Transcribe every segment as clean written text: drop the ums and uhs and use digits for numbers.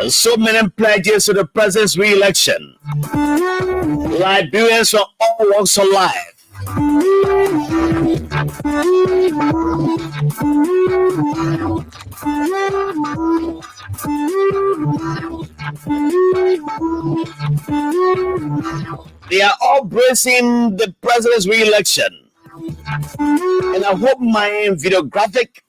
So many pledges to the president's re-election. Liberians from all walks of life. They are all bracing the president's re-election. And I hope my videographic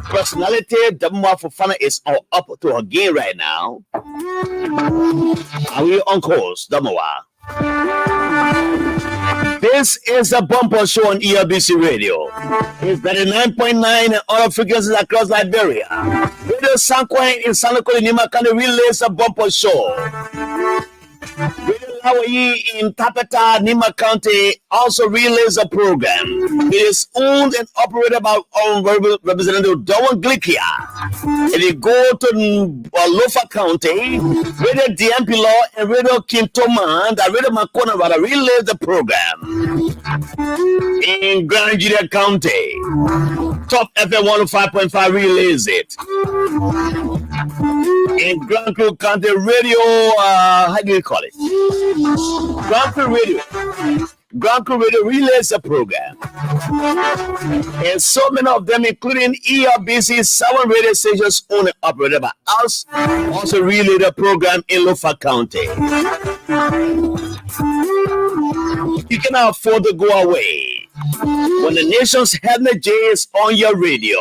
personality, Damwa Fofana, is all up to her game right now. Are we uncles, Damawa? This is a bumper show on ERBC Radio. It's 99.9 and other frequencies across Liberia. Radio Sanquin in Sanako Nima can relays a bumper show. Radio Hawaii in Tapeta, Nima County also relays a program. It is owned and operated by Representative Dowan Glikia. If you go to Lofa County, Radio DMP Law and Radio Kintoma, the Radio Makona Rada relays the program. In Grand Junior County, Top FM 105.5 relays it. In Grand Crew County Radio, how do you call it? Grand Crew Radio relays the program. And so many of them, including ERBC, 7 radio stations owned and operated by us, also relay the program in Lofa County. You cannot afford to go away when the nation's energy is on your radio.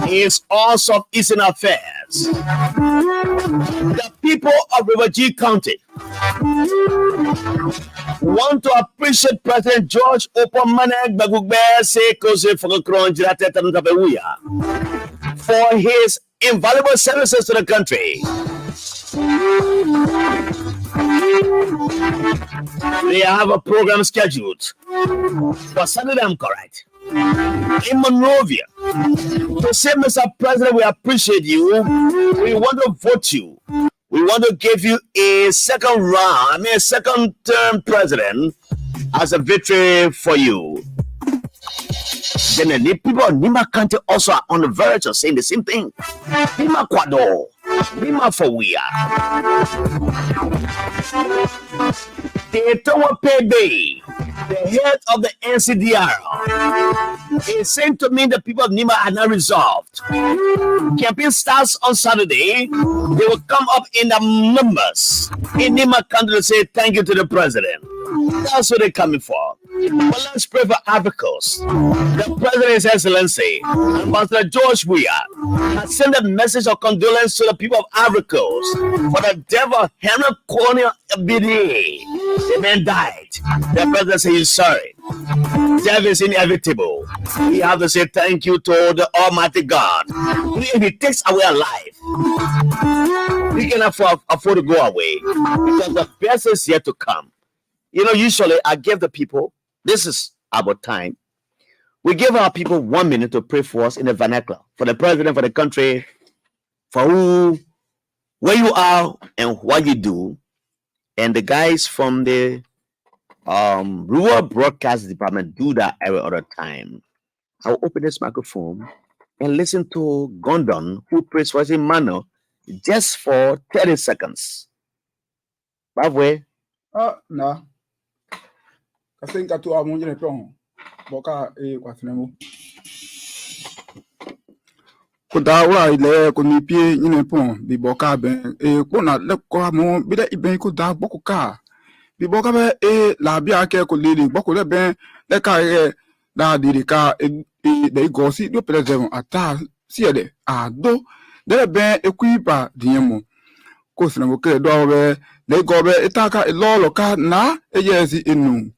It's all Southeastern affairs. The people of River G County want to appreciate President George Opamanek Bagugbe Sekose for his invaluable services to the country. They have a program scheduled for Sunday, I'm correct, in Monrovia. To say, Mr. President, we appreciate you. We want to vote you. We want to give you a second term president as a victory for you. Then the people of Nima County also are on the verge of saying the same thing. Nima Kwado, Nima Fawia. The Towa Pebe, the head of the NCDR, is saying to me the people of Nima are not resolved. Campaign starts on Saturday. They will come up in the numbers in Nima County to say thank you to the president. That's what they're coming for. But let's pray for Africa. The President, His Excellency, Ambassador George Weah, has sent a message of condolence to the people of Africa for the death of Henry Cornel Bidi. The man died. The President said he's sorry. Death is inevitable. We have to say thank you to the Almighty God. If He takes away our life, we cannot afford to go away because the best is yet to come. You know, usually I give the people, this is our time. We give our people 1 minute to pray for us in the vernacular, for the president, for the country, for where you are and what you do. And the guys from the rural broadcast department do that every other time. I'll open this microphone and listen to Gondon, who prays for us in manner, just for 30 seconds. Bavwe? No. I think I to our moon Boka Quatremo. Kudawa ile kunipie nyine pon bi boka ben kuna le ko mo bi de iben ko da bokuka bi boka be la bia ke ko lili boku le ben le ka da dirika de gosi do president ata siede a do de ben equipa diemo ko sna mo ke do be le go be itaka lo ka na yesi enu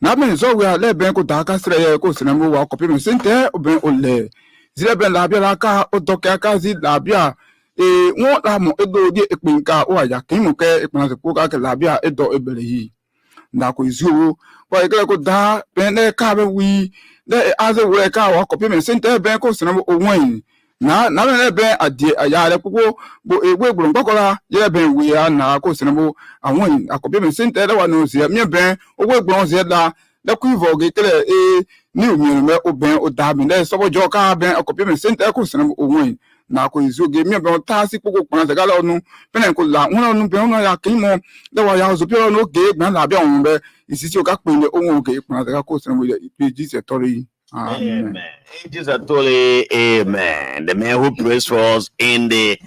na ben so we le ben ko da ka sre ko sna mo wa ko pe sente ben ole zile ben labia la ka o doke ka zi labia won la mo edo di epinka o aya kin mo ke ipina se ko ka ke labia edo ebele yi na ko izu wa ke ko da ben le ka be wi de aze we ka wa ko pe sente ben ko sna mo o wen na le ben ade aya le pupo bo egbe gboro nkokola ye ben wi ya na ko sna mo awon akope sente le wa no se mi ben ogbe gboro se da le ku ivoge kele ni o mi me o ben o da bi le so bojo ka ben akope sente ko sna mo o wen na ko izoge mi be ta si poko pan se gala onu pene ko la won onu be onu ya kin mo de wa ya zo pe onu ge gban la be onu be isisi o ka pe le ohun ge pan se ga ko se mo pe ji se tori. Amen. Ages are totally amen. The man who prays for us in the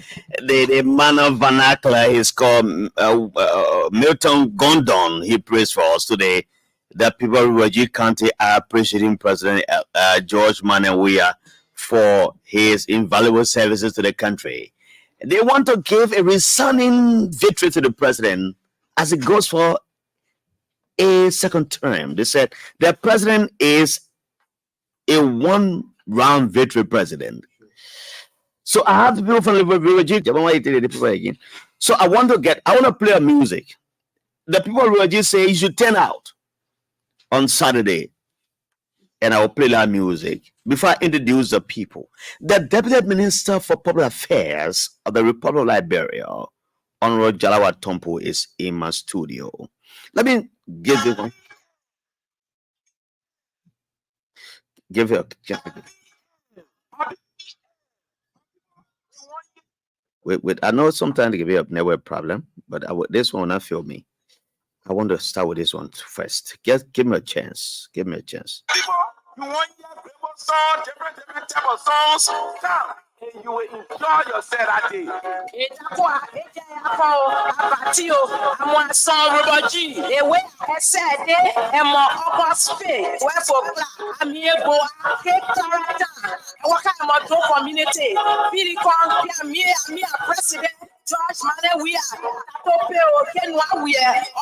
manner vernacular is called Milton Gondon. He prays for us today. The people of Rajiv County are appreciating President George Manawia for his invaluable services to the country. They want to give a resounding victory to the president as it goes for a second term. They said the president is a one-round victory president. So I have the people from the people again. So I want to play a music. The people of Rajiv say you should turn out on Saturday, and I will play that music before I introduce the people. The Deputy Minister for Public Affairs of the Republic of Liberia, Honorable Jallah Grayfield, is in my studio. Let me give this one. Give it wait. I know sometimes they give you a network problem, but this one will not feel me. I want to start with this one first. Give me a chance. Give me a chance. You want your song, different type of songs? Come and you will enjoy yourself that day. George Manawia, Tope o Kenwa we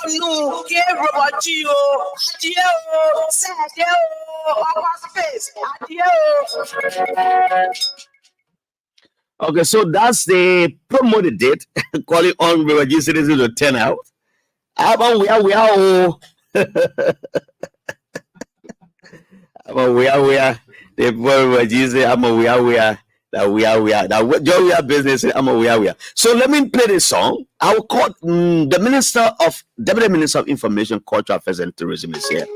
onu ke roboji o adie o sede o opa space adie o. Okay, so that's the promoted date. Calling on Rajiv citizens to turn out. How about we are the Rajiv say we are. That we are business. We are. So let me play this song. I will call the Deputy Minister of Information, Culture Affairs and Tourism is here.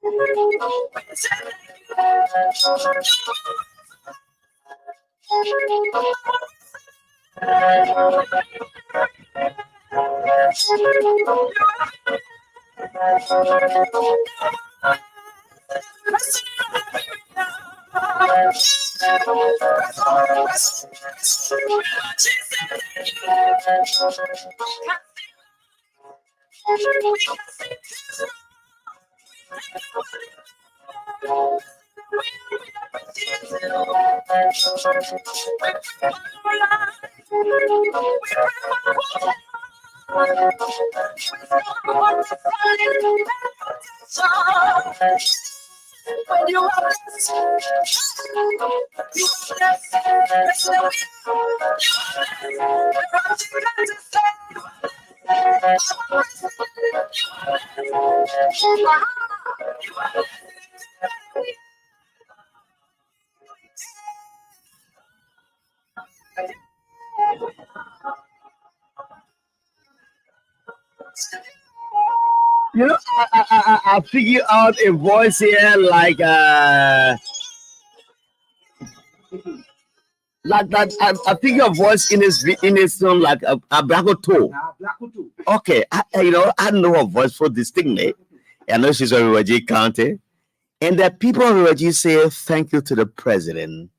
When you are blessed, you You know, I figure out a voice here like that. I figure a voice in his song like a Bracoto. Okay, I know her voice so distinctly. I know she's from Rajiv County, and the people of Rajiv say thank you to the president.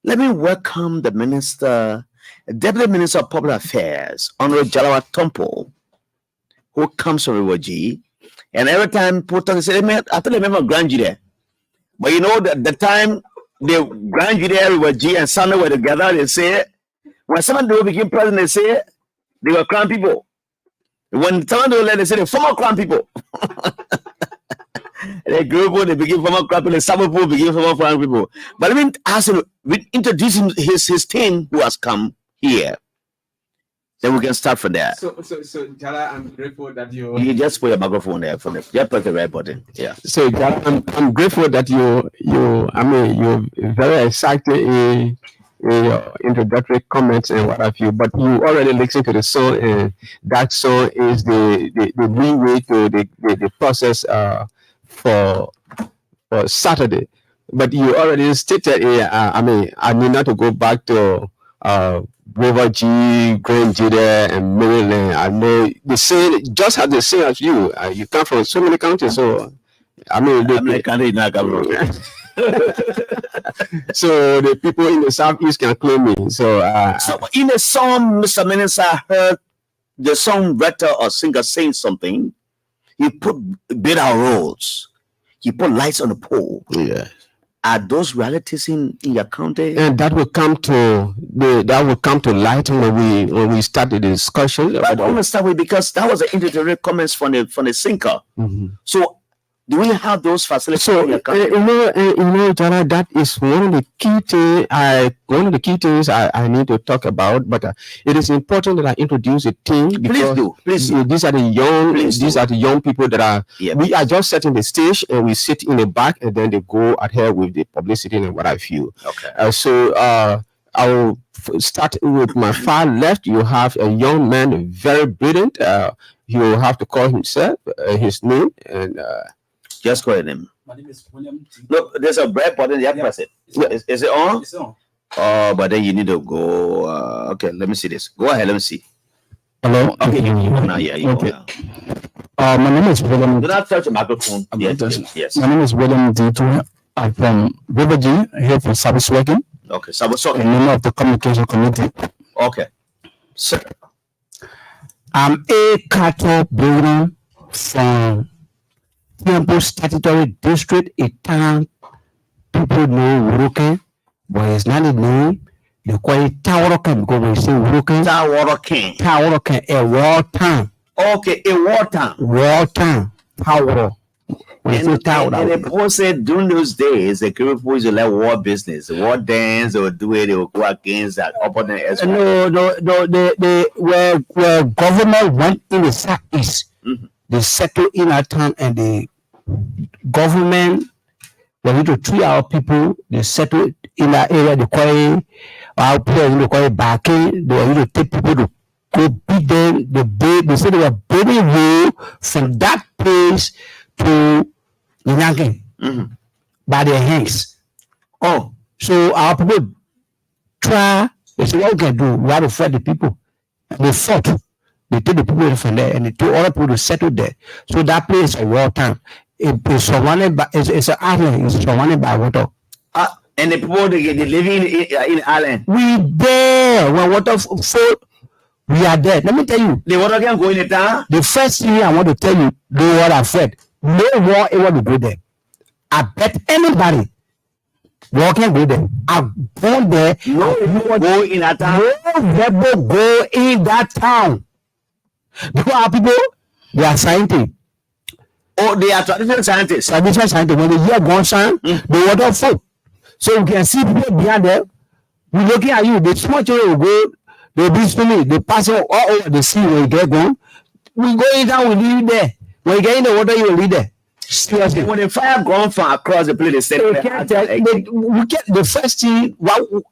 Let me welcome the Deputy Minister of Public Affairs, Honorable Jallah Grayfield, who comes from Rajiv. And every time people say, I thought they remember Grand there. But you know, the time the Grand there, Rajiv and Sunday were together, they say, when someone became president, they say they were crown people. When someone they say the former crown people. The group they begin from crap and some people begin from foreign people. But let me ask him, introduce him his team who has come here. Then we can start from there. So, Jallah, I'm grateful that you just put your microphone there for them. Just press the right button. Yeah. So, Jallah, I'm grateful that you're very excited in your introductory comments and what have you. But you already listened to the song, and that song is the leeway to the process for Saturday. But you already stated, I need not to go back to River G, Grand Jida, and Maryland. I know the same, just have the same as you. You come from so many counties, so the country not come. So the people in the southeast can claim me. So in the song, Mr. Minister, I heard the songwriter or singer saying something. He put better roads. He put lights on the pole. Yeah. Are those realities in your county? And that will come to light when we start the discussion. But I want to start with, because that was the introductory comments from the sinker. Mm-hmm. So do we have those facilities? So Jallah, that is one of the key things I need to talk about. But it is important that I introduce a team, because please do. These are the young people that are. Yep. We are just setting the stage, and we sit in the back, and then they go ahead with the publicity and what I feel. Okay. So I will start with my far left. You have a young man, very brilliant. He will have to call himself his name and. Just go ahead, name. My name is William G. Look, there's a red button. Yeah, press it. Is it on? It's on. Oh, but then you need to go. Okay, let me see this. Go ahead. Let me see. Hello. Okay, you okay. My name is William. Do not touch the microphone. Yes. My name is William D. I'm from River G, here for service working. Okay, service working. A member of the communication committee. Okay. Sir. I'm a cattle breeder from Temple Statutory District, a town people know Wuruken, but it's not a name. They call it Taworoken because when you say Wuruken. Taworoken, a war town. Okay, a war town. War town. Taworo. And the people said during those days, the people used to like war business, war dance, or do it, they would go against that opponent as well. No, they where government went in the southeast. Mm-hmm. They settled in our town, and the government wanted to treat our people. They settled in that area. They call it our people. They call it backing. They wanted to take people to go beat them. They said they were building road from that place to Yankin by their hands. Oh, so our people try. They said, what we can do? We have to fight the people. And they fought. They take the people from there, and they took other people to settle there. So that place is a war town. It's surrounded by it's an island. It's surrounded by water. And the people they live in island. We there when water fall. We are there. Let me tell you. The water can go in the town. The first thing I want to tell you, they were afraid. No one ever to go there. I bet anybody. War can go there. I've gone there. No, you go in that town. No rebel go in that town. Because our people, they are scientists. Oh, they are traditional scientists. Traditional scientists. When they hear gunshot, they water fall. So you can see people behind them. We looking at you. The small children will go. They'll be swimming. They pass all over the sea when you get gone. We go in down. We leave you there. When you get in the water, you will leave there. Seriously. When the fire gone from across the place, they said we get the first thing. Why will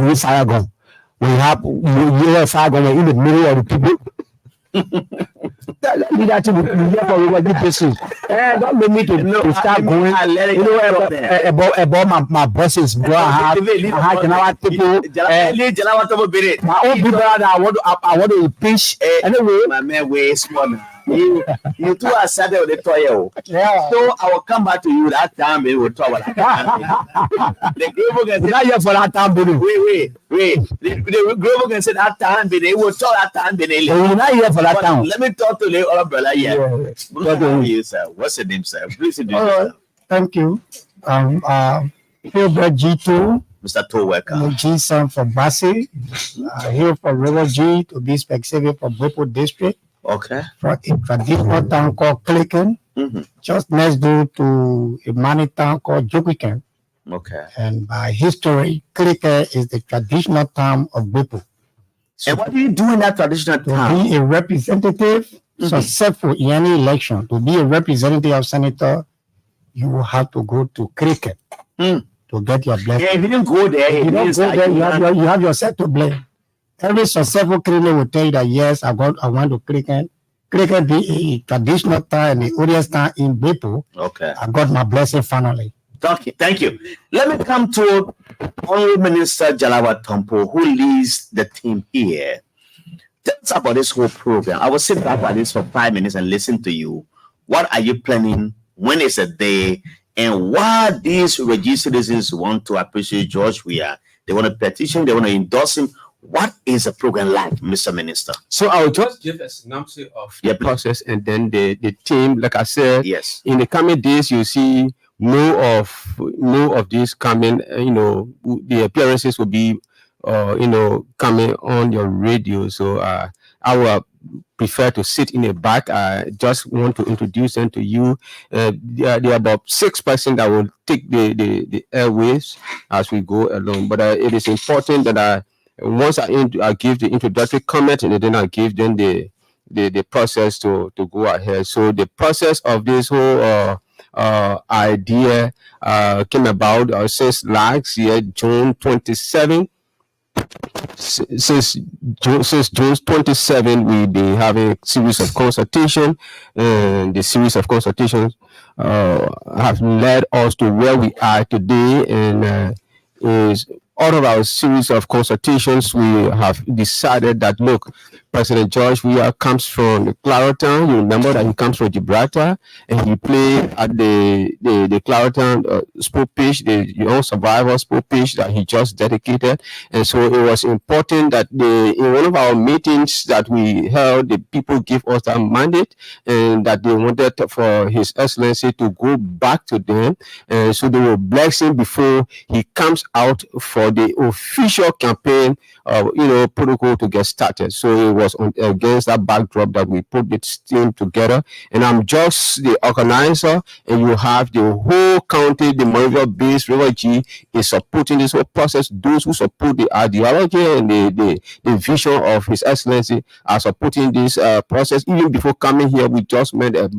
the fire gone? We have a fire gone in the middle of the people. Leave that to me for what this is. Don't make me to start going. About my bosses, bro. I have people. My own people that I want to pitch. Anyway, my man, way small. You two are Saturday with the toy. Yeah. So I will come back to you that time. We will talk about that. The group can say not here for that time, baby. Wait. The group can say that time, but they will talk that time. We're not here for that time. Let me talk to the other brother here. You, sir. What's your name, sir? Please introduce yourself. Thank you. Hilbert G2. Mr. Towerker. G son from Basi. Here for River G, to be specific, from Bopo District. Okay. From a different town called Clicking. just next door to a mining town called Jokikan. Okay. And by history, Krike is the traditional town of Bepo. And what do you do in that traditional To town? be a representative successful in any election, to be a representative of senator, you will have to go to Cricket to get your blessing. Yeah, if you didn't go there, If it you don't means go that there, you have yourself to blame. Every successful cricket will tell you that yes, I want to cricket. Cricket be a traditional town, the oldest town in Bepo. Okay. I got my blessing finally. Thank you. Let me come to Honorable Minister Jallah Grayfield, who leads the team here. Tell us about this whole program. I will sit back at this for 5 minutes and listen to you. What are you planning? When is the day? And why these registered citizens want to appreciate George Weah? They want to petition, they want to endorse him. What is the program like, Mr. Minister? So I'll just give a synopsis of the process and then the team, like I said, yes, in the coming days, you see more of this coming, the appearances will be, coming on your radio. So I will prefer to sit in the back. I just want to introduce them to you. There are about 6 persons that will take the airwaves as we go along. But it is important that once I give the introductory comment and then I give them the process to go ahead. So the process of this whole idea came about since last year, June 27. Since June 27, we've been having a series of consultation, and the series of consultations have led us to where we are today. And is out of our series of consultations, we have decided that look, President George Weah comes from Clarendon. You remember that he comes from Gibraltar, and he played at the Clarendon sport pitch, the Young Survivor sport pitch that he just dedicated. And so it was important that in one of our meetings that we held, the people give us that mandate, and that they wanted for His Excellency to go back to them, and so they will bless him before he comes out for the official campaign protocol to get started. So it was against that backdrop that we put this team together, and I'm just the organizer, and you have the whole county, the Monrovia base, River G is supporting this whole process. Those who support the ideology and the vision of His Excellency are supporting this process. Even before coming here, we just met a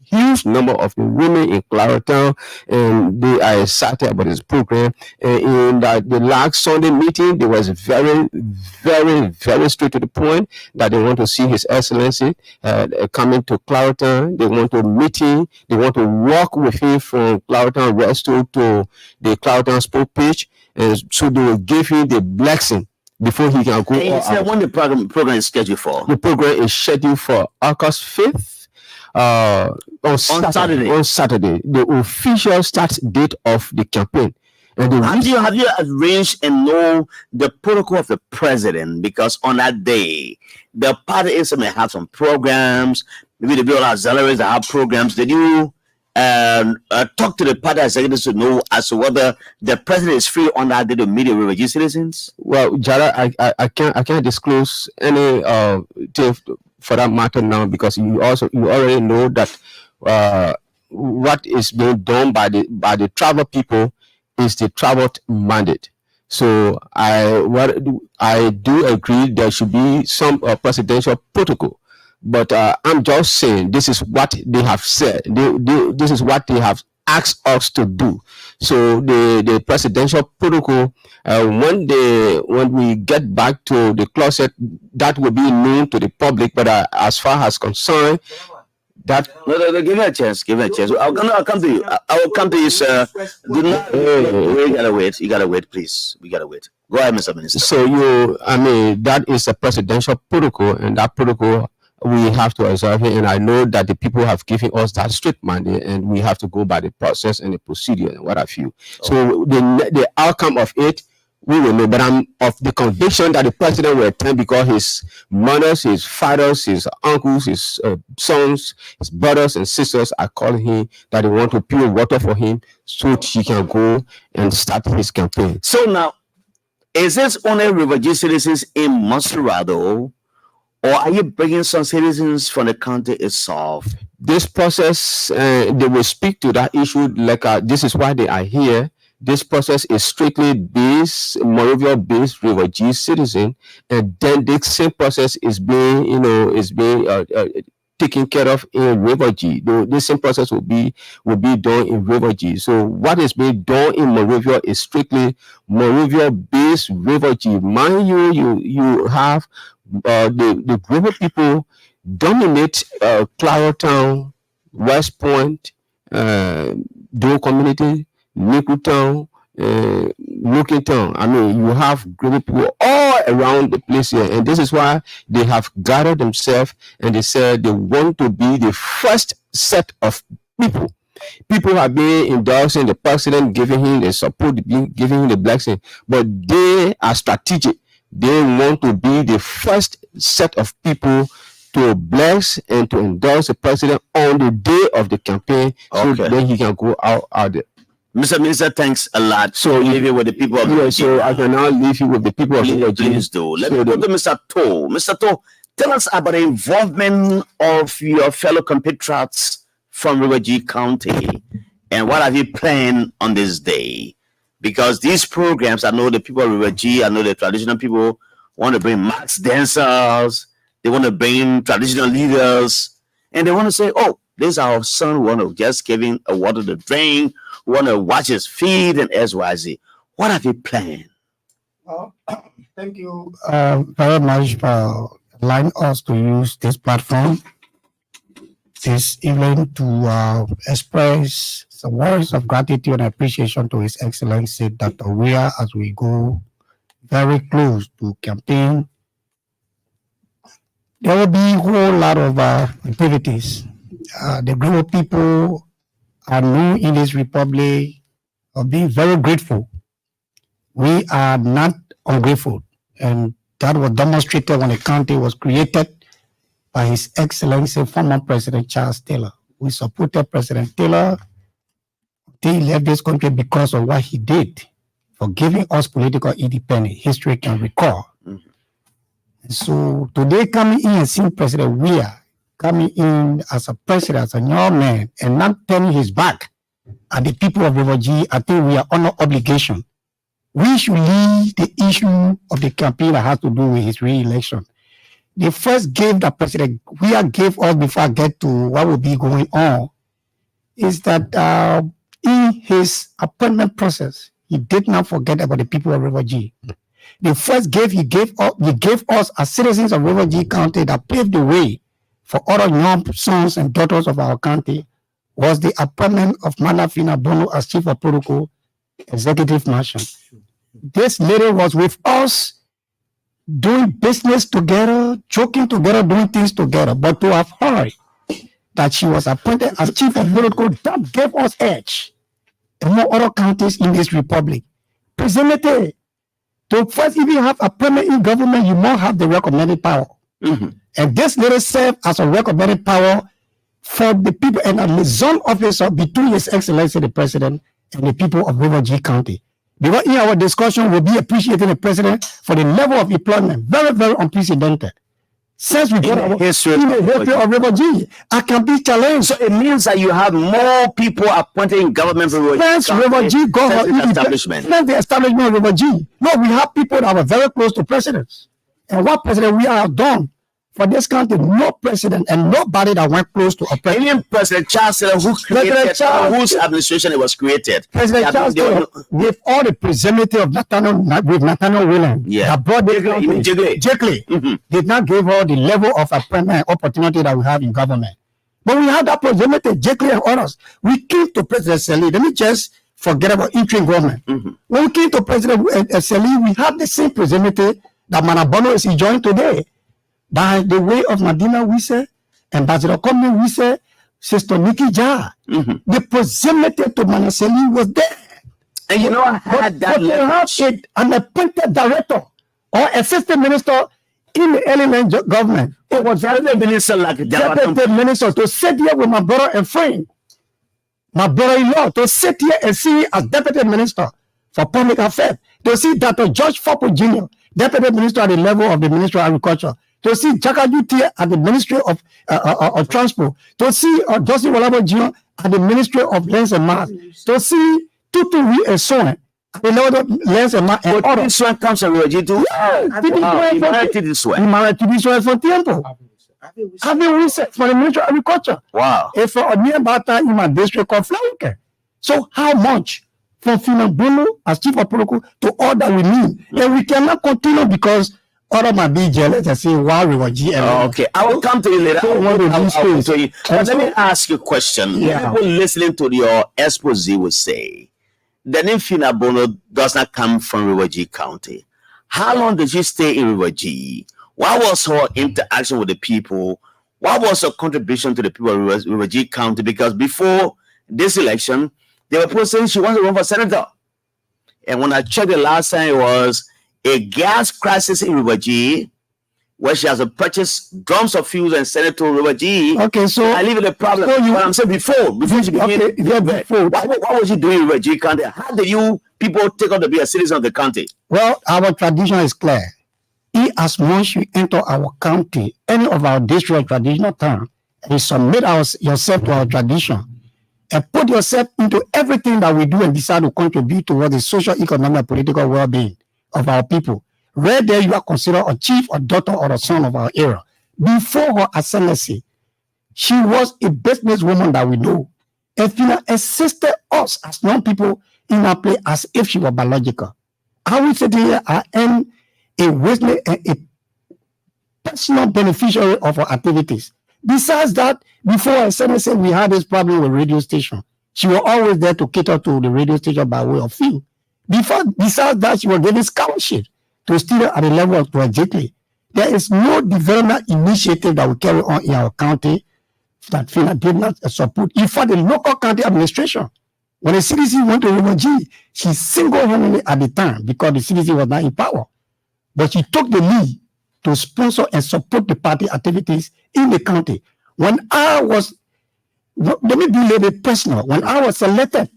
huge number of the women in Clarendon, and they are excited about this program. In the last Sunday meeting, they was very, very, very straight to the point that they want to see His Excellency coming to Clarendon. They want to meet him. They want to walk with him from Clarendon Resto to the Clarendon sport pitch, and so they will give him the blessing before he can go. Hey, so when the program is scheduled for? The program is scheduled for August 5th. On Saturday, the official start date of the campaign. And have you arranged and know the protocol of the president? Because on that day, the party may have some programs. Maybe the bureau auxiliaries that have programs. Did you talk to the party executives to know as to whether the president is free on that day to meet with registered citizens? Well, Jallah, I can't disclose any for that matter now, because you already know that what is being done by the travel people is the travel mandate. So I do agree there should be some presidential protocol, but I'm just saying this is what they have said. This is what they have asked us to do. So the presidential protocol, when we get back to the closet, that will be known to the public. But as far as concerned, that no, give me a chance. I'll come to you. I will come to you, sir. Do not wait. You gotta wait, please. We gotta wait. Go ahead, Mr. Minister. So that is a presidential protocol, and that protocol we have to observe it, and I know that the people have given us that strict mandate, and we have to go by the process and the procedure and what have you. So the outcome of it, we will know. But I'm of the conviction that the president will attend, because his mothers, his fathers, his uncles, his sons, his brothers and sisters are calling him that they want to pure water for him so he can go and start his campaign. So now, is this only River G citizens in Monserrado, or are you bringing some citizens from the county itself? this process, they will speak to that issue like this is why they are here. This process is strictly based, Monrovia-based refugee citizen, and then the same process is being, taken care of in refugee. The same process will be done in refugee. So what is being done in Monrovia is strictly Monrovia-based refugee. Mind you have the group of people dominate Claretown, West Point, Doe community, Nikutown, Town. I mean, you have group of people all around the place here, and this is why they have gathered themselves and they said they want to be the first set of people. People have been endorsing the president, giving him the support, giving him the blessing, but they are strategic. They want to be the first set of people to bless and to endorse the president on the day of the campaign, so then he can go out there. Mr. Minister, thanks a lot. So leave it with the people of so I can now leave you with the people of Please do. Let me go to Mr. To. Mr. To, tell us about the involvement of your fellow compatriots from Refugee County and what have you planned on this day? Because these programs, I know the people of Refugee, I know the traditional people want to bring max dancers, they want to bring traditional leaders, and they want to say, oh, this is our son, we want to just give him a water to drink, we want to watch his feed and XYZ. What have you planned? Thank you very much for allowing us to use this platform this evening to express some words of gratitude and appreciation to His Excellency Dr. Weah as we go very close to campaign. There will be a whole lot of activities. The group of people are new in this republic of being very grateful. We are not ungrateful, and that was demonstrated when the county was created by His Excellency former President Charles Taylor. We supported President Taylor. He left this country because of what he did for giving us political independence. History can recall. So today, coming in and seeing President Weah coming in as a president, as a young man, and not turning his back at the people of Refugee, I think we are under obligation. We should leave the issue of the campaign that has to do with his re-election. The first gift that President Weah gave us before I get to what will be going on is that in his appointment process, he did not forget about the people of Refugee. The first gift he gave us as citizens of Refugee County that paved the way for other young sons and daughters of our county was the appointment of Malafina Bono as Chief of Protocol, Executive Marshal. This lady was with us doing business together, joking together, doing things together. But to have heard that she was appointed as Chief of Protocol, that gave us edge among other counties in this republic. Presently, to first even have a appointment in government, you must have the recommended power. And this lady served as a recommended power for the people and a liaison officer between His Excellency the President and the people of Refugee County. Because in our discussion, we'll be appreciating the President for the level of employment, very, very unprecedented. Since we got our history of Refugee, I can be challenged. So it means that you have more people appointed in government since Refugee got establishment. Since the establishment of Refugee. No, we have people that were very close to presidents. And what president we have done for this country, no president and nobody that went close to a president. Even President Charles Taylor, whose administration it was created. President Charles Taylor, with all the proximity of Nathaniel Williams, that brought Jekyll, did not give her the level of appointment opportunity that we have in government. But we had that proximity, Jekyll and others. We came to President Seli. Let me just forget about interim government. When we came to President Seli, we had the same proximity that Manabono is enjoying today. By the way of Madina Wise, Ambassador Kwame Wise, Sister Nikki Jah, the proximity to Manaseli was there. And you know, I had that. An appointed director or assistant minister in the element government. It was the minister like deputy minister to sit here with my brother and friend, my brother-in-law, to sit here and see as deputy minister for public affairs, to see Dr. George Fopo Jr., deputy minister at the level of the Ministry of Agriculture, to see Jakajuti at the Ministry of Transport, to see Justin Walabo Jr. at the Ministry of Lands and Mass, to see Tutu Son at the level of Lands and Mass. But this one comes from Riwaji too. He married to this one. He married to this one for Tempo. Having research for the Ministry of Agriculture. Wow. If for a nearby time in my district of Flower. So how much from Finabolo as chief of protocol to all that we need? And we cannot continue because other might be jealous and say, wow, we were GM. Okay, I will come to you later. Let me ask you a question. Yeah. People listening to your expose will say, the name Finabono does not come from Riwaji County. How long did she stay in Riwaji? What was her interaction with the people? What was her contribution to the people of Riwaji County? Because before this election, they were people saying she wants to run for senator. And when I checked the last time, it was a gas crisis in Riwaji, where she has to purchase drums of fuel and send it to Riwaji. Okay, so I leave it a problem. But I'm saying before she became, what was she doing in Riwaji County? How do you people take on to be a citizen of the county? Well, our tradition is clear. As much you enter our county, any of our district traditional town, you submit yourself to our tradition and put yourself into everything that we do and decide to contribute towards the social, economic, political well-being of our people. Right there, you are considered a chief, a daughter, or a son of our era. Before her ascendancy, she was a businesswoman that we know. And Fina assisted us as young people in our play as if she were biological. I would say here, I am a personal beneficiary of our activities. Besides that, before I said we had this problem with radio station. She was always there to cater to the radio station by way of fee. Besides that, she was given scholarship to students at the level of trajectory. There is no development initiative that we carry on in our county that FINA did not support. In fact, the local county administration, when the CDC went to Riwaji, she single-handedly at the time because the CDC was not in power. But she took the lead to sponsor and support the party activities in the county. Let me be a little bit personal. When I was selected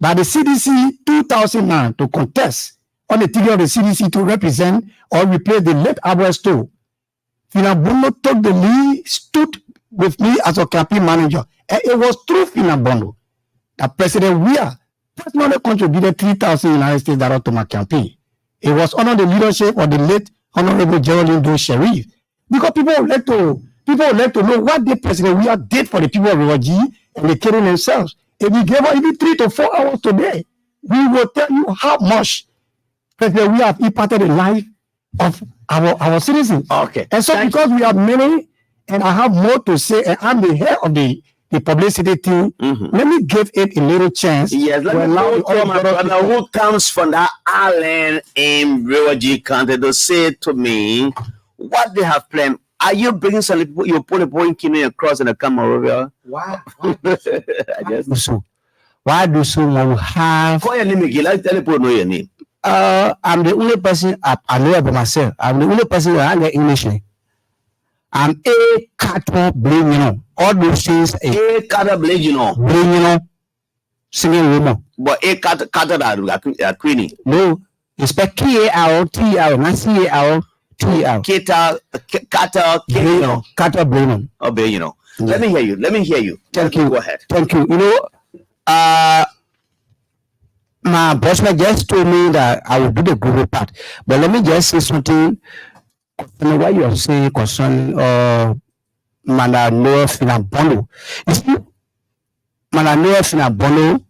by the CDC 2009 to contest on the ticket of the CDC to represent or replace the late Abel Stowe, Finabono took the lead, stood with me as a campaign manager. And it was through Finabono that President Weah personally contributed $3,000 United States dollars to my campaign. It was under the leadership of the late Honorable Geraldine Doe Sharif. Because people would like to know what the President Weah did for the people of Riwaji and the killing themselves. If we gave her even 3 to 4 hours today, we will tell you how much President Weah have impacted the life of our citizens. Okay. And so because we have many, and I have more to say, and I'm the head of the publicity team, let me give it a little chance. Yes, let me know my brother who comes from that island in Riwaji County to say to me what they have planned. Are you bringing some people, you put a point Kino across in the camera over? Why do so? Why do someone have? Call your name again. Let's tell people know your name. I'm the only person I know about myself. I'm the only person that has the English name. I'm a cattle blame, all those things. A cattle blame, singing woman. But a cattle that queenie. No, it's spelled K-A-L-T-L, not C-A-L. Cattle blame. Oh, Let me hear you. Thank you. Go ahead. Thank you. My boss just told me that I will do the global part. But let me just say something concerning what you are saying concerning Mananoa Finabono. You see, Mananoa Finabono,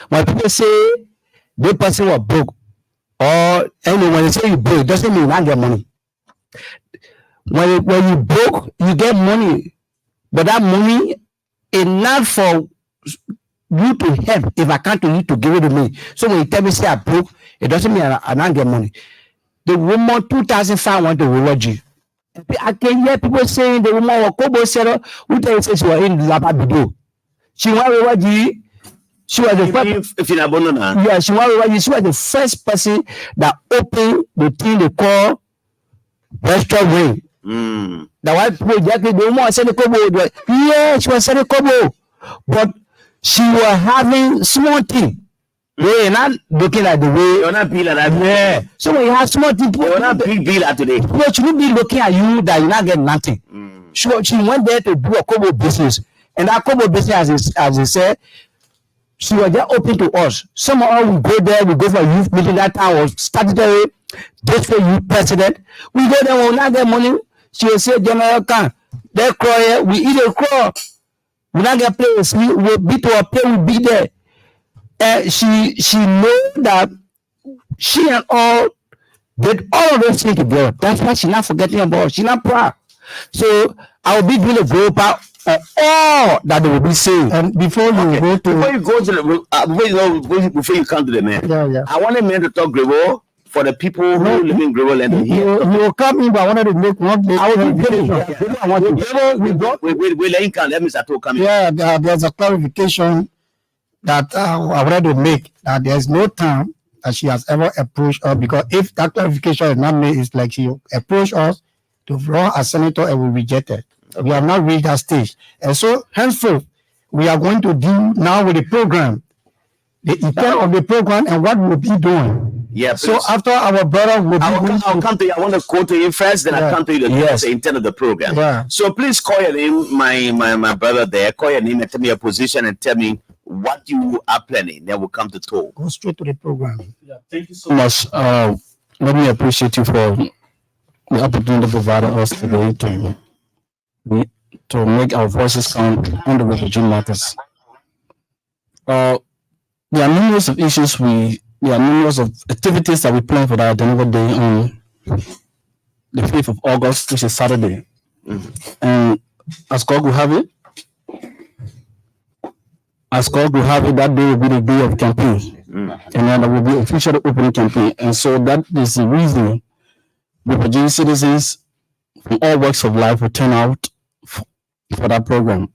when people say the person was broke, or anyway, when they say you broke, it doesn't mean you don't get money. When you broke, you get money. But that money is not for you to help if I can't to you to give it to me. So when you tell me say I broke, it doesn't mean I don't get money. The woman 2005 went to Riwaji. I can hear people saying the woman was Kobo Sero, who tell you say she was in Lababido. She went to Riwaji. She was the first. Yeah, she went to Riwaji. She was the first person that opened the thing they call restaurant way. The white people exactly the woman said the Kobo. Yeah, she was selling Kobo, but she was having small thing. They are not looking at the way. You're not be like that. Yeah. So when you have small people, You're not big deal at today. people shouldn't be looking at you that you not get nothing. She went there to do a Kobo business, and that Kobo business, as he said, she was just open to us. Some of us will go there, we go for youth meeting. That time was statutory district youth president. We go there, we will not get money. She will say, General Khan, they cry, we eat a crow. We not get place. We will be to a pay, we'll be there. And she know that she and all did all of those things together. That's why she's not forgetting about. She's not proud. So I will be doing a group out of all that they will be saying. And before you go to Before you go to the before you come to the man, I want the man to talk Grebo for the people who live in Grebo land. you will come in, but I wanted to make one. I will be giving. I want to We let him come. Let me start to come. Yeah, there's a clarification that I wanted to make, that there's no time that she has ever approached us, because if that clarification is not made, it's like she approached us to run as senator and we rejected. We have not reached that stage. And so henceforth, we are going to deal now with the program, the intent of the program and what we'll be doing. Yeah. So after our brother will be I'll come to you. I want to quote to you first, then I'll come to you. The intent of the program. Yeah. So please call your name, my brother there. Call your name and tell me your position and tell me what you are planning. Then we'll come to talk. Go straight to the program. Yeah, thank you so much. Let me appreciate you for the opportunity provided us today to make our voices count on the refugee matters. There are numerous of issues there are numerous of activities that we plan for that Denver Day on the 5th of August, which is Saturday. And as God will have it, that day will be the day of campaign. And then there will be official opening campaign. And so that is the reason refugee citizens from all walks of life will turn out for that program.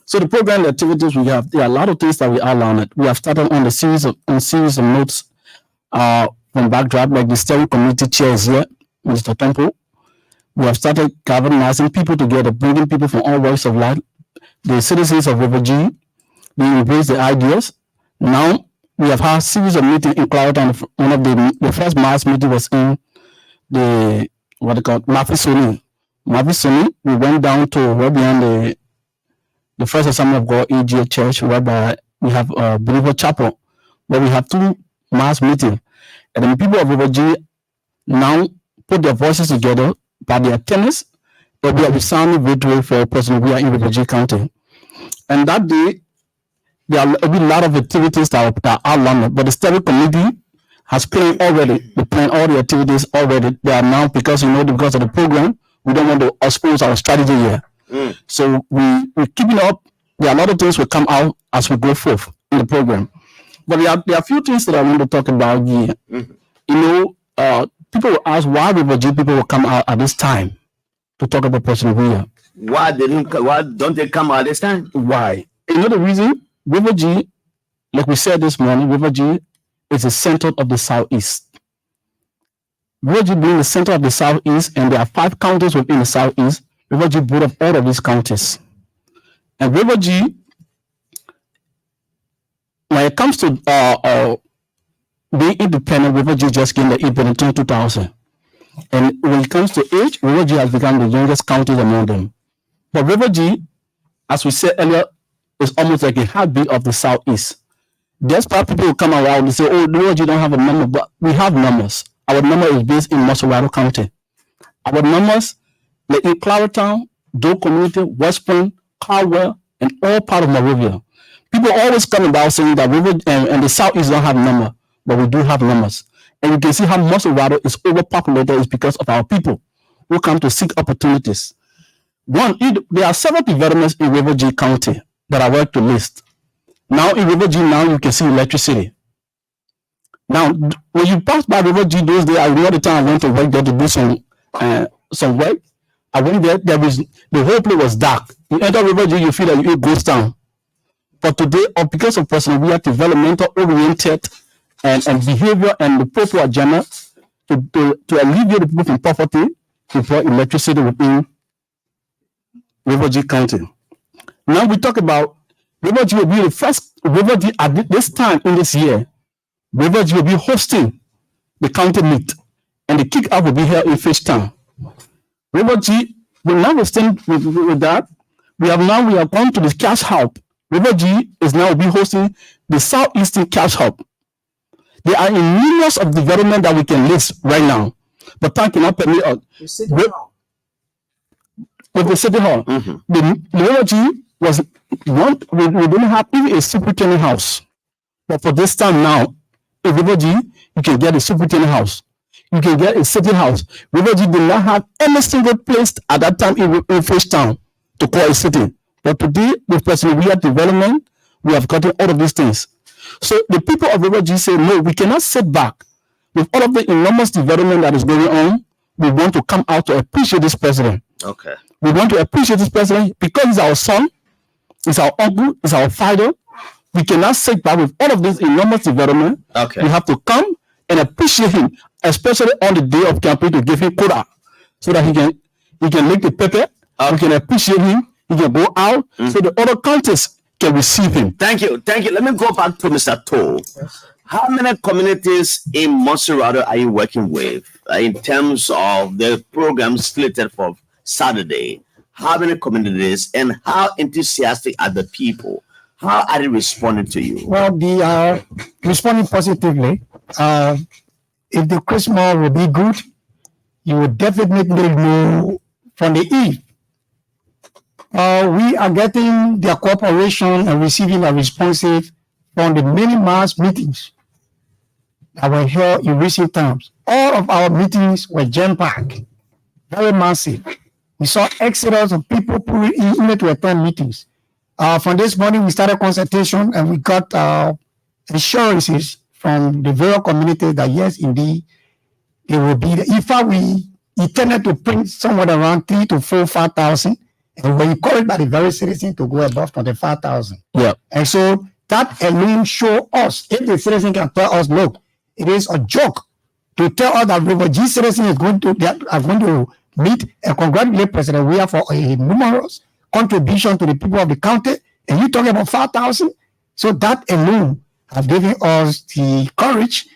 So the program, the activities we have, there are a lot of things that we outlined. We have started on a series of notes from backdrop, like the steering committee chairs here, Mr. Temple. We have started galvanizing people together, bringing people from all walks of life, the citizens of refugee. We embrace the ideas. Now we have had a series of meetings in Cloud, one of the first mass meeting was in the Mafisoni. We went down to right behind the First Assembly of God AGA Church, whereby we have a believer chapel, where we have 2 mass meetings. And the people of refugee now put their voices together by their tenants, but we have a sounding victory for President we are in refugee county. And that day, there will be a lot of activities that are outlined, but the steering committee has planned already. They planned all the activities already. They are now, because because of the program, we don't want to expose our strategy here. So we're keeping up. There are a lot of things will come out as we go forth in the program. But there are a few things that I want to talk about here. People will ask why refugee people will come out at this time to talk about President Weah. Why don't they come out this time? Why? The reason? Refugee, like we said this morning, refugee is the center of the Southeast. Refugee being the center of the Southeast, and there are 5 counties within the Southeast. Refugee board of all of these counties. And refugee, when it comes to being independent, refugee just gained the independence in 2000. And when it comes to age, refugee has become the youngest county among them. But refugee, as we said earlier, is almost like a heartbeat of the Southeast. There's people who come around and say, oh, refugee don't have a number, but we have numbers. Our number is based in Mossorado County. Our numbers, like in Claretown, Doe Community, West Point, Caldwell, and all part of Monrovia. People always come about saying that River and the Southeast don't have number, but we do have numbers. And you can see how Mossorado is overpopulated is because of our people who come to seek opportunities. One, there are several developments in River G County that I work to list. Now in River G, now you can see electricity. Now, when you pass by River G those days, I remember the time I went to work there to do some work. I went there, the whole place was dark. You enter River G, you feel like you're a ghost town. But today, because of President we are developmental oriented and behavior and the proper agenda to alleviate the people from poverty, to provide electricity within River G County. Now we talk about River G will be the first River G at this time in this year River G will be hosting the county meet, and the kick-off will be here in Fishtown. River G will now extend with that. We have gone to the cash hub. River G is now be hosting the Southeastern Cash Hub. There are millions of development that we can list right now, but time cannot permit us. With the city hall, the River G was not. We didn't have even a superintendent house, but for this time now, in River G, you can get a superintendent house. You can get a city house. River G did not have any single place at that time in Fishtown to call a city. But today, with President Williams development, we have gotten all of these things. So the people of River G say, no, we cannot sit back. With all of the enormous development that is going on, we want to come out to appreciate this president. Okay. We want to appreciate this president because he's our son, he's our uncle, he's our father. We cannot sit back with all of this enormous development. Okay. We have to come and appreciate him, especially on the day of campaign, to give him quota so that he can make the paper. We can appreciate him. He can go out so the other counties can receive him. Thank you. Let me go back to Mr. Toll. Yes. How many communities in Monserrado are you working with in terms of the program slated for Saturday? How many communities and how enthusiastic are the people? How are they responding to you? Well, they are responding positively. If the Christmas will be good, you will definitely know from the eve. We are getting their cooperation and receiving a responsive from the many mass meetings that were held in recent times. All of our meetings were jam-packed, very massive. We saw exodus of people pulling in to attend meetings. From this morning, we started consultation and we got assurances from the various communities that yes, indeed, it will be. In fact, we intended to print somewhere around 3,000 to 5,000. And we're encouraged by the very citizen to go above 25,000. Yeah. And so that alone show us, if the citizen can tell us, look, it is a joke to tell us that River G citizen are going to meet and congratulate President Weah for a numerous contribution to the people of the county. And you talking about 5,000? So that alone have given us the courage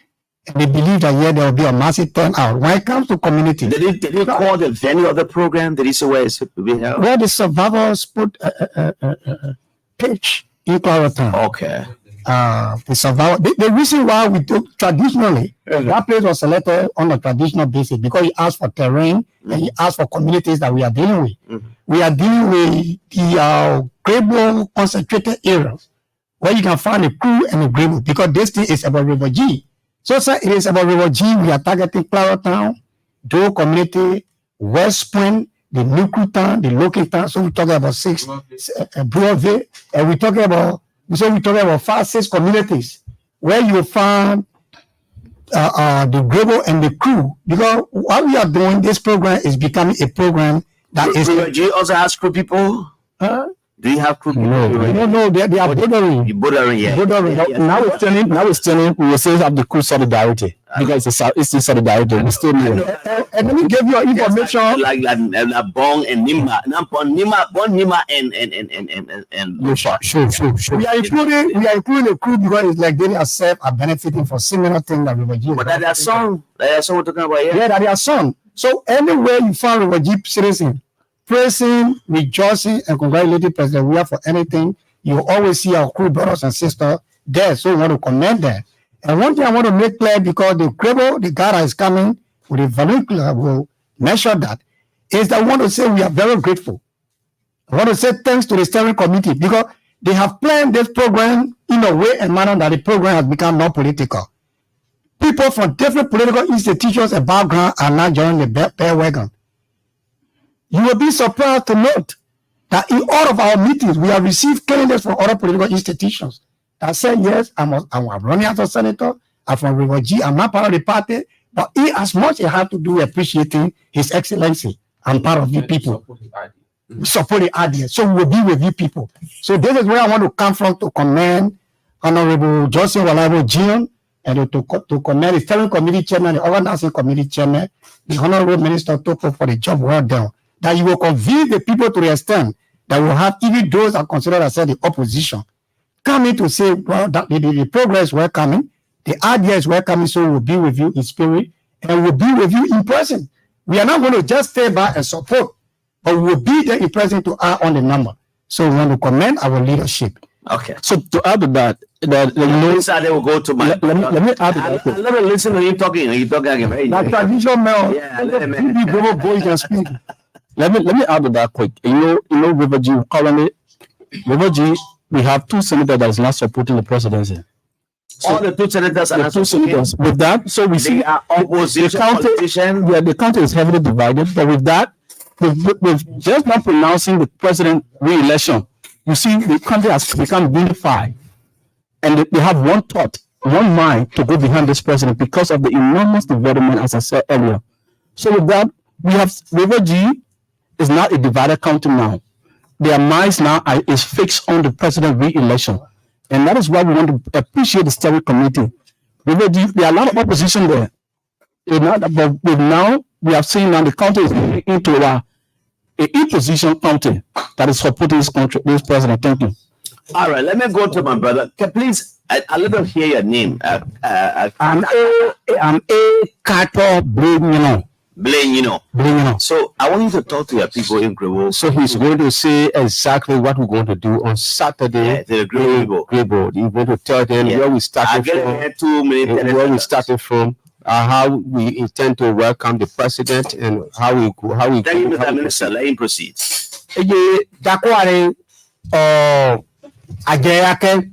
and they believe that yeah, there will be a massive turnout. When it comes to community, did he call the venue of the program? Did he say where it's to be held? Where the survivors put a pitch in Clarendon. Okay. The survivor. The reason why we took traditionally that place was selected on a traditional basis because he asked for terrain and he asked for communities that we are dealing with. We are dealing with the Grable concentrated areas where you can find a crew and a Grable because this thing is about River G. So, sir, it is about River G. We are targeting Clarendon, Doe community, West Point, the Nuku town, the local town. So we're talking about 6, Broadville, and we're talking about 5, 6 communities where you will find the Grable and the crew. Because what we are doing, this program is becoming a program that is. River G also has crew people. Do you have crew people? No, they are bordering. Bordering, yeah. Now it's turning. We will still have the crew solidarity because it's the solidarity. It's still new. And let me give you information. Like Bong and Nima, Nima and. Sure. We are including the crew because it's like they themselves are benefiting from similar things that River G. But that is song we're talking about here. Yeah, that is song. So anywhere you find River G citizen praising, rejoicing, and congratulating President Weah for anything, you will always see our crew brothers and sisters there. So we want to commend them. And one thing I want to make clear, because the Grable, the guy that is coming with the vernacular will measure that, is that we want to say we are very grateful. I want to say thanks to the steering committee because they have planned this program in a way and manner that the program has become non-political. People from different political institutions and backgrounds are now joining the bandwagon. You will be surprised to note that in all of our meetings, we have received candidates from other political institutions that said, yes, I'm running as a senator, I'm from River G, I'm not part of the party, but as much as I have to do appreciating His Excellency, I'm part of you people. We support the idea. So we will be with you people. So this is where I want to come from to commend Honorable Joseph Walabo Jion and to commend the steering committee chairman, the organizing committee chairman, the Honorable Minister Toko for the job well done. That you will convince the people to the extent that will have even those that consider themselves the opposition coming to say, well, that the progress we're coming, The idea is welcoming soul will be with you in spirit and will be with you in person. We are not going to just stay back and support, but we will be there in person to add on the number. So we want to commend our leadership. Okay. So to add to that, Saturday will go to my. let me add to that. Let me listen to you talking. You talking again, very. Like traditional male, Yeah, let me- boys and speak. Let me add to that quick. You know, River G colony, River G, we have 2 senators that is not supporting the presidency. All the 2 senators are The not 2 senators. With that, so we see They are opposition politicians. Yeah, the country is heavily divided. But with that, with just not pronouncing the president re-election, you see the country has become unified, and they have one thought, one mind to go behind this president because of the enormous development, as I said earlier. So with that, we have River G is not a divided country now. Their minds now is fixed on the president re-election, and that is why we want to appreciate the steering committee. River G, there are a lot of opposition there. But now we have seen now the country is into a in-position country that is supporting this country, this president. Thank you. All right, let me go to my brother. Can please, I let them hear your name. I'm A. Kato Blaine, Blaine, So I want you to talk to your people in Grebo. So he's going to say exactly what we're going to do on Saturday. To the Grebo. He's going to tell them where we I started get from, here 2 minutes. where we started from, how we intend to welcome the president, and how we Thank you, Mr. Minister. Let him proceed. Dakware Ajayake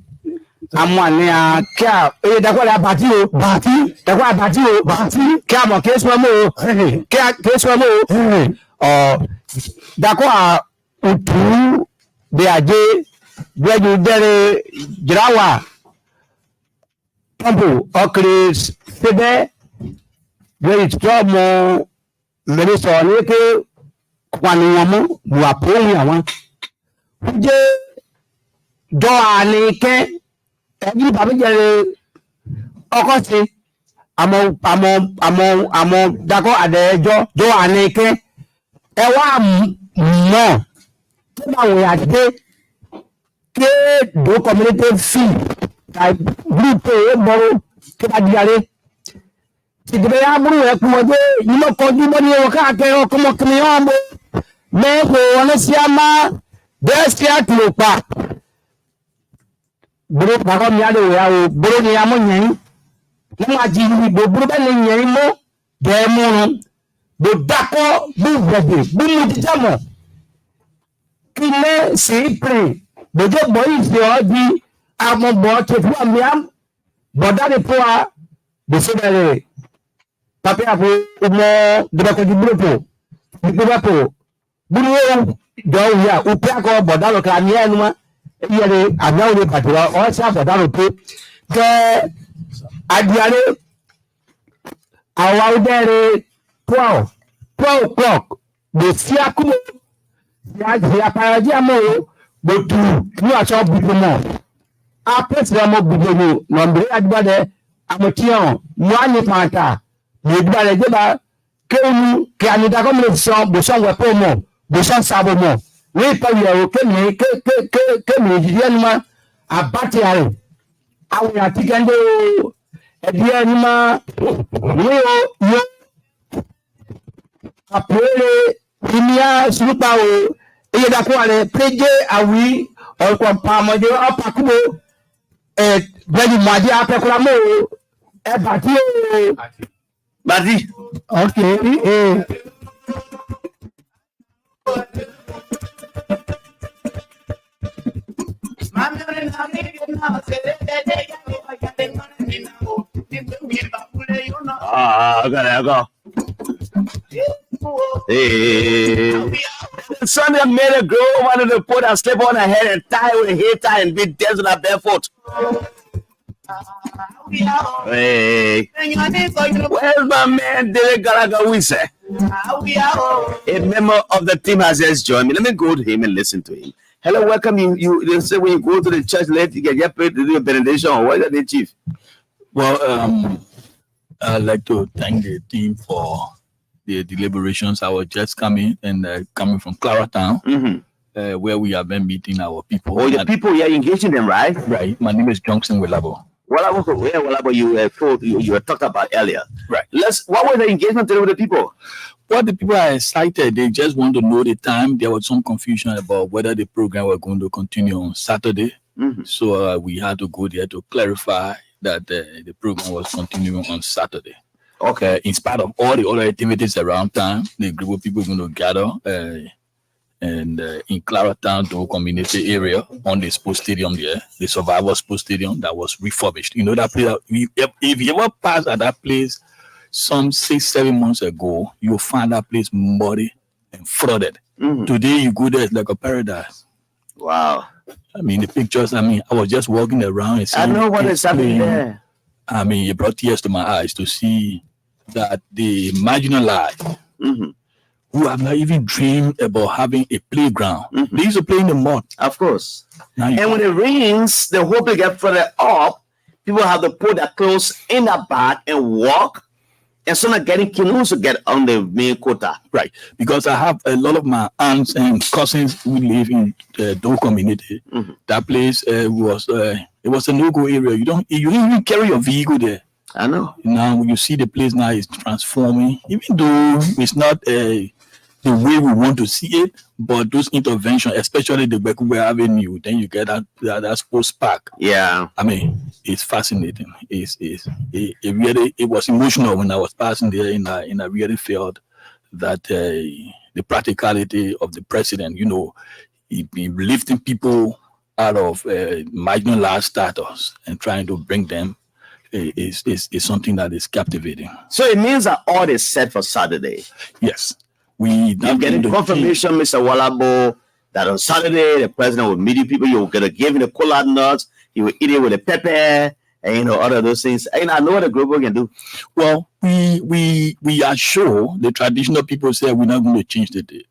Amwane Kia Dakware Abati Bati Dakware Abati Bati Kia Mo Keswamo Keswamo Dakwa Utu de Aje Bredu Dere Jirawa Tampo Okris Sebe Very strong Minister Nike Kwaniyamu Wapomi Awan je do anike ebi babi jere oko si amo dako adejo do anike e wa mo to ba we ade ke do community fee like group e mo ke ba diare ti de ya buru e ku mo de ni mo ko di mo ni o ka ke o ko mo kini o mo me ko wona siama Destia tulopa. Bro bako miade ya o bro ni amo nyen. Mo ajiri bo bro ba le nyen mo de mo no. Bo dako bu bebe bu mu tamo. Kile si pre. Bo je boy fi odi amo bo te fu amiam. Bo da de po a bo se dele. Papi apo mo de ko di bro po. Di ba po. Buru do ya upia ko bodalo ka ni enuma yere agbawo le patro o sa bodalo to ke adiare awa udere 12 o'clock de si akumo ya paraji amo bo tu ni aso bibo mo a pese amo bibo mo no mbre adibade amotion mo ani panta ni adibade je ba ke unu ke anida ko mo so bo so we po mo Boshan sabo mo we pa yo ke mi jidi anuma abati are awu atikande edi anuma yo apere imia supa o eye da ko are peje awi o ko pa mo je opakumo beji maji apekura mo e bati okay I go. Hey. Sunday made a girl wanted to put a slip on her head and tie with a hair tie and be dancing up barefoot. Hey. Where's my man Derek Galagawise? A member of the team has just joined me. Let me go to him and listen to him. Hello, welcome. They say when you go to the church, let you get paid to do a benediction. Or what is that, Chief? Well, I'd like to thank the team for the deliberations. I was just coming from Claratown, where we have been meeting our people. Oh, the people, you're engaging them, right? Right. My name is Johnson Willabo. What you were told you were talked about earlier. Right. What was the engagement today with the people? Well, the people are excited. They just want to know the time. There was some confusion about whether the program was going to continue on Saturday. So we had to go there to clarify that the program was continuing on Saturday. Okay. In spite of all the other activities around town, the group of people are going to gather and in Claratown, the community area on the sports stadium there, the Survivor Sports Stadium that was refurbished. You know that place. If you ever pass at that place some 6-7 months ago, you'll find that place muddy and flooded. Today you go there, it's like a paradise. Wow. I mean, the pictures, I was just walking around and seeing. I know what is happening there. I mean, it brought tears to my eyes to see that the marginalized who have not even dreamed about having a playground. They used to play in the mud. Of course. Now And when it rains, the hope to get further up, people have to put their clothes in the bag and walk. And so not getting canoes to get on the main quota. Right. Because I have a lot of my aunts and cousins who live in the Doe community. That place was a no-go area. You don't even carry your vehicle there. I know. Now you see the place now is transforming, even though it's not the way we want to see it, but those interventions, especially the Bekube Avenue, then you get that sports park. Yeah. I mean, it's fascinating. It was emotional when I was passing there, and I really felt that the practicality of the president, he been lifting people out of marginalized status and trying to bring them is something that is captivating. So it means that all is set for Saturday. Yes. You're getting confirmation, Mr. Walabo, that on Saturday the president will meet you people. You're gonna give him the collard nuts. You will eat it with the pepper and all of those things. And I know what the group can do. Well, we are sure the traditional people say we're not going to change the date.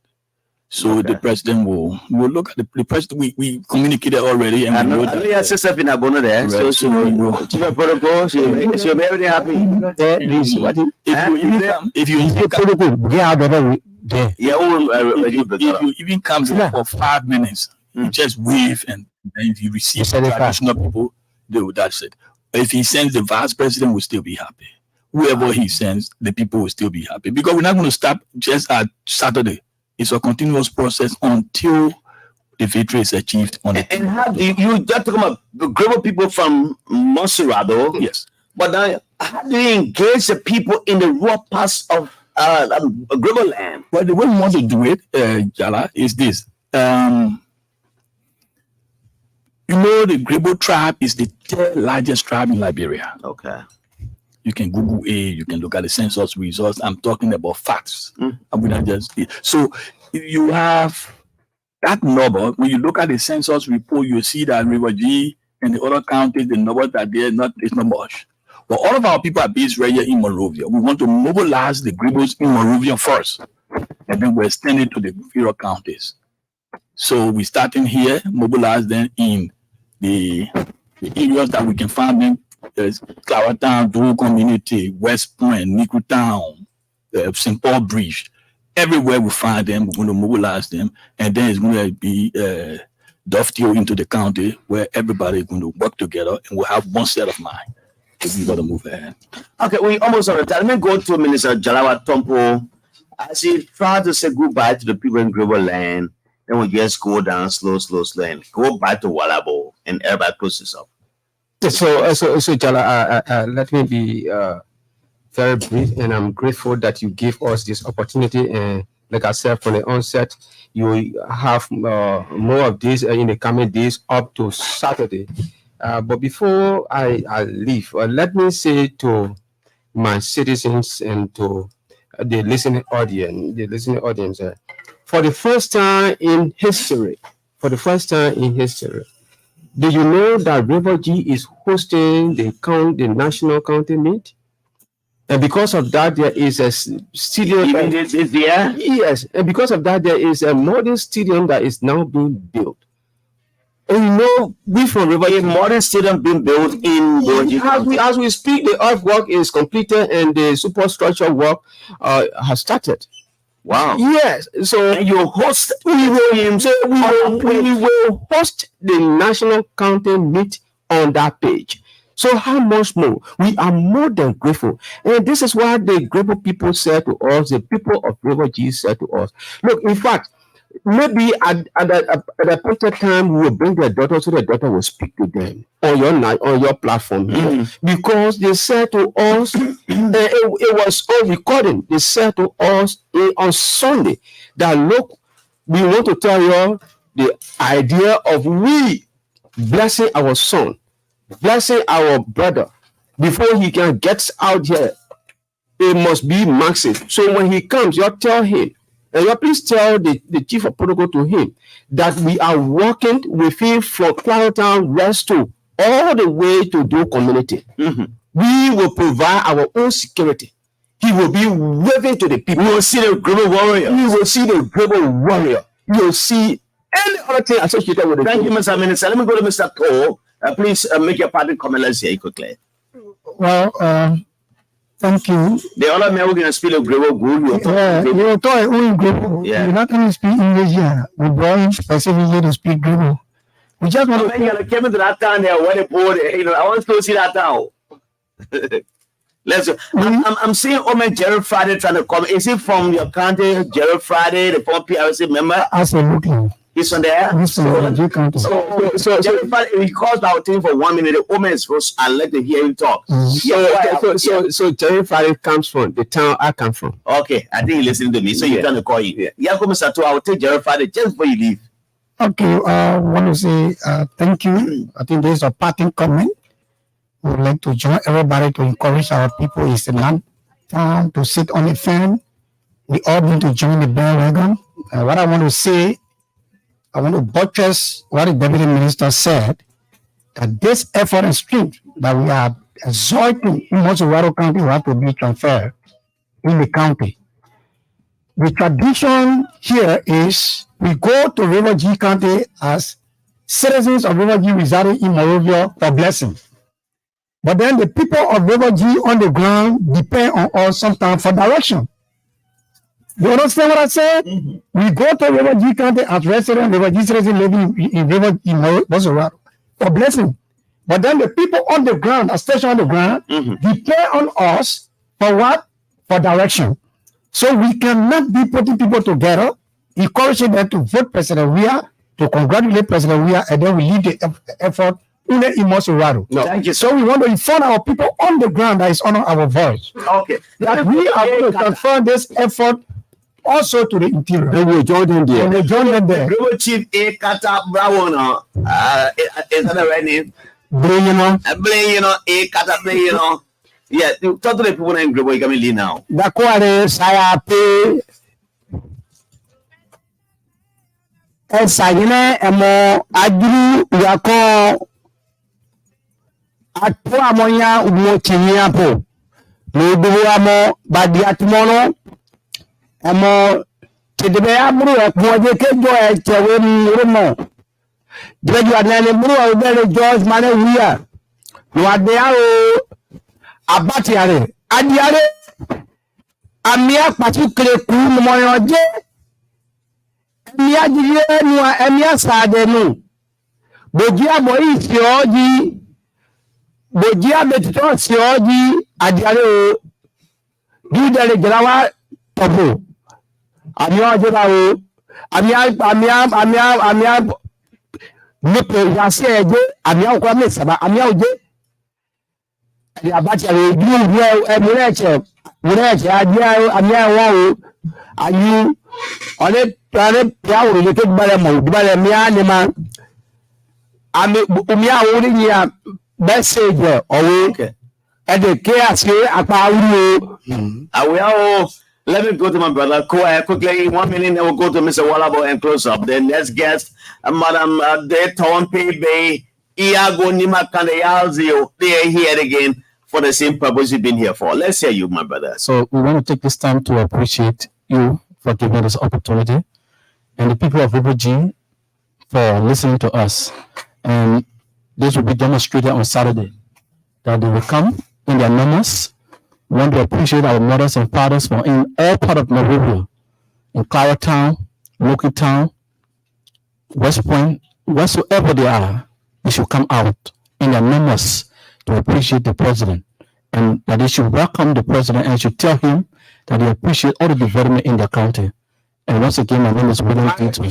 So the president will look at the president. We communicated already, and I know your sister in Abono there, so she will protocol. She'll make everything happy. If you protocol, if you even comes in for 5 minutes, you just wave, and then if you receive traditional people, that's it. If he sends the vice president, will still be happy. Whoever he sends, the people will still be happy, because we're not going to stop just at Saturday. It's a continuous process until the victory is achieved on it. And how do you just talk about the group of people from Monserrado? Yes. But now, how do you engage the people in the rural parts of global land? Well, the way we want to do it, Jallah, is this. The Grebo tribe is the third largest tribe in Liberia. Okay. You can Google it. You can look at the census results. I'm talking about facts. So you have that number. When you look at the census report, you see that River G and the other counties, the numbers that it's not much. But all of our people are based right here in Monrovia. We want to mobilize the Grebos in Monrovia first, and then we extend it to the inferior counties. So we're starting here, mobilize them in the areas that we can find them. There's Claratown, Doe community, West Point, Nickel Town, St. Paul Bridge. Everywhere we find them, we're going to mobilize them, and then it's going to be dovetailed into the county where everybody is going to work together, and we'll have one set of mind. We've got to move ahead. Okay, we almost out of time. Let me go to Minister Jallah Tompo. As he tried to say goodbye to the people in Global Land, then we just go down slow, and go back to Walabo, and everybody closes up. So Jallah, let me be very brief, and I'm grateful that you give us this opportunity. And like I said from the onset, you will have more of this in the coming days up to Saturday. But before I leave, let me say to my citizens and to the listening audience, for the first time in history, do you know that River G is hosting the national county meet? And because of that, there is a stadium. Even this year? Yes, and because of that, there is a modern stadium that is now being built. And we from River G, modern stadium being built in as we speak, the earthwork is completed and the superstructure work has started. Wow. Yes. So you host. We will host the national county meet on that page. So how much more? We are more than grateful. And this is why the grateful people said to us, the people of River G said to us, look, in fact, maybe at a appointed time we will bring their daughter so the daughter will speak to them on your night on your platform here. Because they said to us it was all recording. They said to us on Sunday that look, we want to tell you the idea of we blessing our son, blessing our brother before he can get out here. It must be massive. So when he comes, you tell him, and you please tell the chief of protocol to him that we are working with him from Claretown Resto all the way to Do Community. We will provide our own security. He will be waving to the people. We will see the global warrior. We will see the global warrior. You will see any other thing associated with it. Thank you, Mr. Minister. Let me go to Mr. Cole. Please make your parting comment. Let's hear it quickly. Well, thank you. The other man who can speak of global good. You're talking global. Yeah. You're not going to speak English here. We brought him specifically to speak global. We just want to. I came into that town there when they poured, I want to see that town. Let's. I'm seeing Omen Gerald Friday trying to come. Is he from your county, Gerald Friday, the former PRC member? Absolutely. He's from there. He's from the county. So Gerald Friday, he calls our team for 1 minute. The Omen is supposed to let them hear him talk. So Jerry Friday comes from the town I come from. Okay, I think he listening to me. So you're trying to call him. Yeah, come Mr. I will take Gerald Friday just before you leave. Okay, I want to say thank you. I think there's a parting comment. We would like to join everybody to encourage our people. It's not time to sit on the fan. We all need to join the bandwagon. What I want to say, I want to buttress what the Deputy Minister said, that this effort and strength that we are exerting in Mosowaro County will have to be transferred in the county. The tradition here is we go to River G County as citizens of River G residing in Morovia for blessing. But then the people of River G on the ground depend on us sometimes for direction. You understand what I said? We go to River G County as residents, River G citizens living in River G Mosowaro for blessing. But then the people on the ground, as stationed on the ground, depend on us for what? For direction. So we cannot be putting people together, encouraging them to vote President Weah, to congratulate President Weah, and then we leave the effort in Mosowaro. No. Thank you. So we want to inform our people on the ground that is on our voice. Okay. That we are going to transfer this effort also to the interior. They will join them there. And they join them there. Global Chief A. Kata Bravo, is that the right name? A. Kata, yeah, talk to the people in Global. You can leave now. Dakware saya pe sayine emo aduru yako atu amonya umo chinya po no amo badi atmono emo tidebe aburu ekwoje kejo echewe mrumo jeju anane buru obere George mane wiya no ade o abatiare adiare amia patukle ku moyoje emia jiye nu emia sade nu boji abo isi oji boji abetito si oji adiare o dudere jarawa topo amia jera o amia nupe yase eje amia ko me saba amia oje the abatiare du mureche adia amia wa o ayu ole tare piawo le ke gbale mo gbale mi anima ami umia wo ni ya message owo e de ke ase apa wuru o. Let me go to my brother quickly. 1 minute, then we'll go to Mr. Wallabo and close up. The next guest, Madam Dayton Pebe Iago Nima Kandayalzio. They are here again for the same purpose you've been here for. Let's hear you, my brother. So we want to take this time to appreciate you for giving us opportunity and the people of River G for listening to us. And this will be demonstrated on Saturday, that they will come in their numbers. We want to appreciate our mothers and fathers from in all part of Morovia, in Claretown, Local Town, West Point, whatsoever they are, they should come out in their numbers to appreciate the president, and that they should welcome the president and should tell him that they appreciate all the development in their county. And once again, my name is William Dayton.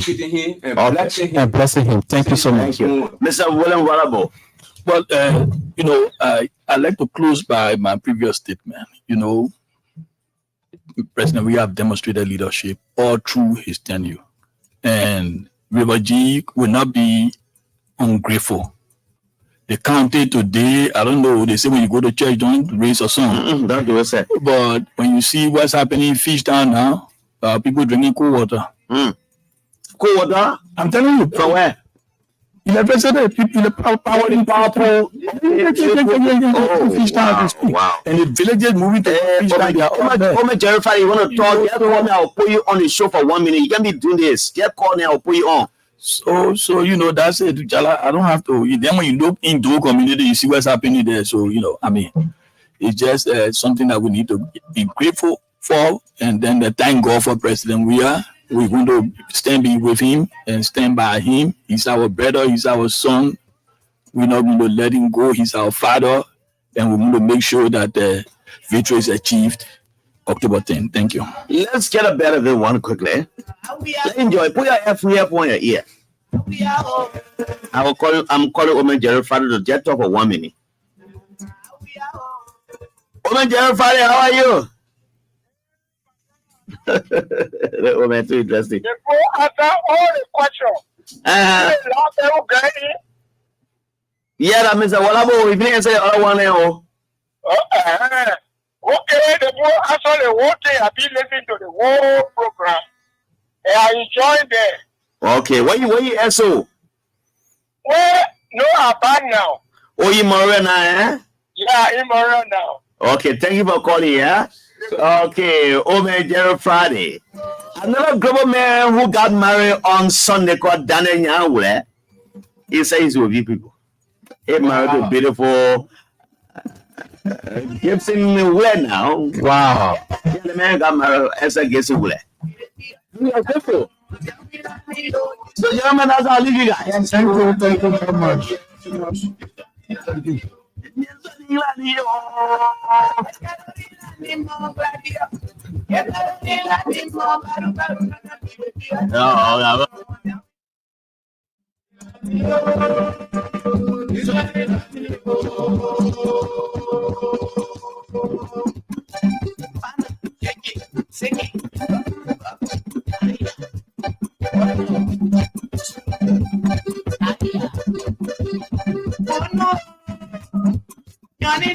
And blessing him. Thank you so much. Thank you. Mr. William Warabo. Well, I'd like to close by my previous statement. President, we have demonstrated leadership all through his tenure. And River G will not be ungrateful. The county today, I don't know, they say when you go to church, don't raise a song. Don't do it, But when you see what's happening in Fishtown now, people drinking cold water. Cold water? I'm telling you. From where? In the president, in the powerful. Wow. And the villagers moving to Fishtown, they are all there. Come Jerry Friday, you want to talk? Just call me, I'll put you on the show for 1 minute. You can't be doing this. Just call me, I'll put you on. So that's it, Jallah. I don't have to. Then when you look into the community, you see what's happening there. So it's just something that we need to be grateful for, and then thank God for President. We're going to stand with him and stand by him. He's our brother. He's our son. We're not going to let him go. He's our father, and we're going to make sure that victory is achieved October 10th. Thank you. Let's get a better than one quickly. Enjoy. Put your F on your ear. I'm calling Omen Jerry Friday to jet talk for 1 minute. Omen Jerry Friday, how are you? Omen, too interesting. After all the questions, yeah, that means what about if you didn't say other one there? Okay, the more actually the whole thing, I've been listening to the whole program, and I enjoyed it. Okay, where you SO? Well, no, I'm back now. Oh, you Maria now, Yeah, I'm around now. Okay, thank you for calling, yeah? Okay, Omen Jerry Friday. Another global man who got married on Sunday called Daniel Nyawule. He says he's with you people. He married to beautiful Gibson Ware now. Wow. Yeah, the man got married as a Gibson Ware. We are grateful. So, gentlemen, that's how I leave you guys. Thank you so much. Johnny